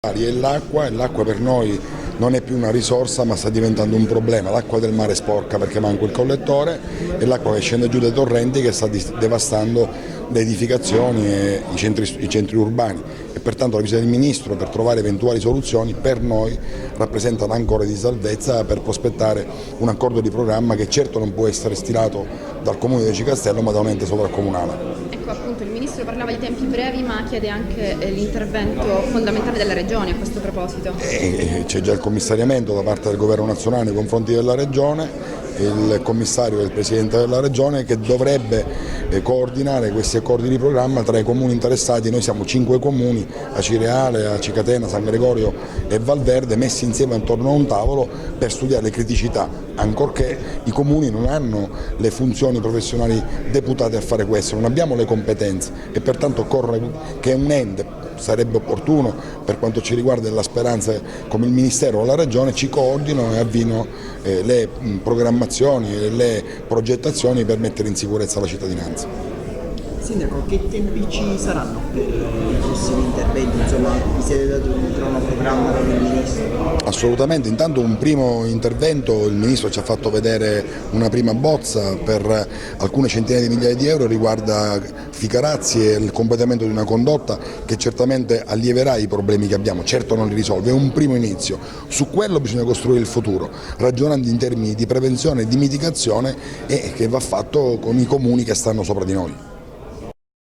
E l'acqua per noi non è più una risorsa ma sta diventando un problema. L'acqua del mare è sporca perché manca il collettore e l'acqua che scende giù dai torrenti che sta devastando le edificazioni e i centri urbani e pertanto la visita del Ministro per trovare eventuali soluzioni per noi rappresenta un'ancora di salvezza per prospettare un accordo di programma che certo non può essere stilato dal Comune di Aci Castello ma da un ente sovracomunale. Ecco, appunto, il Ministro parlava di tempi brevi ma chiede anche l'intervento fondamentale della Regione a questo proposito. C'è già il commissariamento da parte del Governo nazionale nei confronti della Regione, il commissario è il Presidente della Regione che dovrebbe coordinare questi accordi di programma tra i comuni interessati. Noi siamo 5 comuni, Aci Reale, Aci Catena, San Gregorio e Valverde, messi insieme attorno a un tavolo per studiare le criticità, ancorché i comuni non hanno le funzioni professionali deputate a fare questo, non abbiamo le competenze e pertanto occorre che un ente, sarebbe opportuno per quanto ci riguarda la Speranza come il Ministero o la Regione, ci coordinino e avvino le programmazioni e le progettazioni per mettere in sicurezza la cittadinanza. Sindaco, che tempi ci saranno per i prossimi interventi? Insomma, vi siete dato un cronoprogramma con il Ministro? Assolutamente, intanto un primo intervento, il Ministro ci ha fatto vedere una prima bozza per alcune centinaia di migliaia di euro, riguarda Ficarazzi e il completamento di una condotta che certamente allieverà i problemi che abbiamo, certo non li risolve, è un primo inizio, su quello bisogna costruire il futuro, ragionando in termini di prevenzione e di mitigazione e che va fatto con i comuni che stanno sopra di noi.